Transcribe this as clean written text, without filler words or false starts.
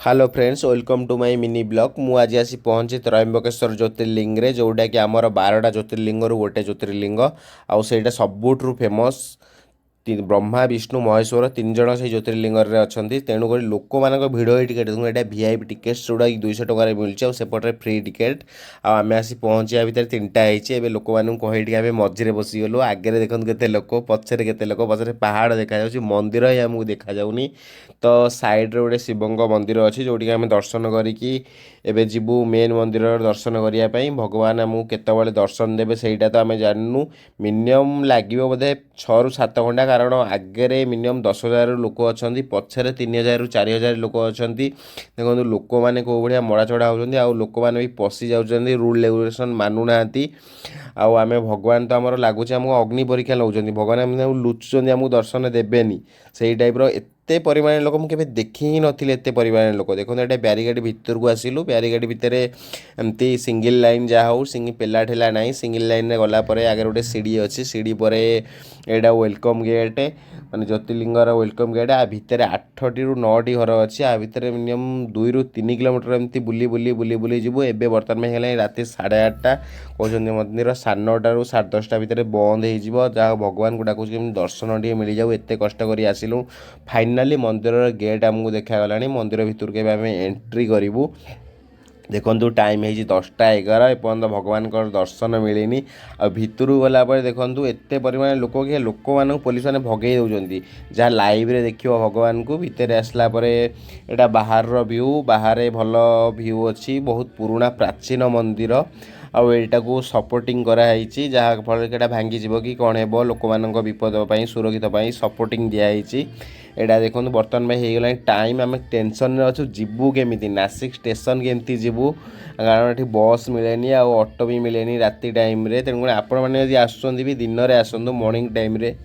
hello friends welcome to my mini blog मु आज आसी पहुंची त्रयंबकेश्वर ज्योतिर्लिंग रे जोटा कि आमर 12टा ज्योतिर्लिंग गोटे ज्योतिर्लिंग आउ सेटा सबुठू फेमस ब्रह्मा विष्णु महेश्वर 3 जण से ज्योतिर्लिंग रे अच्छी तेणुक लोक मान भिड़ ये टिकेट देखो यहाँ वीआईपी टिकेट जोड़ा 200 टकर मिलूँ सेपटे फ्री टिकेट आम आसी पहुँचा भितर 3टा होती लोक मानू कही आम मझे बसीगलु आगे देखो केते लोक पछरे केते लोक पछरे पहाड़ देखा मंदिर ही आमको देखा जाऊनी तो साइड्रे गोटे शिवंग मंदिर अच्छी जोटी आम दर्शन करिकी एबे जीवु मेन मंदिर दर्शन करने भगवान आमको केतबले दर्शन देवे सहीटा तो आम जानू मिनिमम लगे बोधे 6 ରୁ 7 घंटा कारण आगे मिनिमम 10,000 लोक अच्छा पछरे 3,000 ରୁ 4,000 लोक अच्छा देखो लोक मैंने कौ भाया मड़ा चढ़ा होती आ लोक मैंने भी पशि जाऊँच रूल रेगुलेसन मानुना आम भगवान तो आमर लगुच आमको अग्नि परीक्षा नौ भगवान आम लुचुच्च आमको दर्शन देवेनि से टाइप एते परिमाण लोक मुझे देखी ही नी एत परिमाण लोक देखो ये ब्यारिकेड भितर को आसिलु ब्यारिकेड भितर एमती सिंगल लाइन जहाँ हो पेला ठेला ना सिंगल लाइन रे गलापर आगे गोटे सीढ़ी अच्छी सीढ़ी पर एटा वेलकम गेट माने ज्योतिर्लिंगर वेलकम गेट आ भितर 8टी ରୁ 9ଟି घर अच्छी आ भितर मिनिमम 2 ରୁ 3 किलोमीटर एमती बुली बुली बुली बुली जीवु एबे बर्तमान में हेला राति 8:30 कहते मंदिर 9:30 ରୁ 10:30 भितर बंद हो जहाँ भगवान को डाकुच दर्शन टे मिल जाऊ एत कष्ट कर आसिलु फाइनाली मंदिर गेट आमको देखागला मंदिर भितर के आम एंट्री करूँ देखु टाइम है 10:11 एपर्तंत भगवान दर्शन मिलनी आ भितर गलापर देखु एत परिमाण लोक कि लोक मानक पुलिस मैंने भगई दौरान जहाँ लाइव रे देखियो भगवान को भितर आसला यहाँ बाहर व्यू बाहर भल व्यू अच्छी बहुत पुराना प्राचीन मंदिर आईटा को सपोर्टिंग कराई जहाँ फल कि भांगी जीव कि कौन हे लोक मान विपद सुरक्षित सपोर्टिंग दिखाई एटा देखो बर्तमान में होगला टाइम आम टेंशन अच्छु जीवु केमी नासिक स्टेशन केमती जीवु कारण ये बस मिलेनी आ ऑटो भी मिलेनी राति टाइम रे तेणुक आपण मैंने आसुँच भी दिन में आसतु मॉर्निंग टाइम रे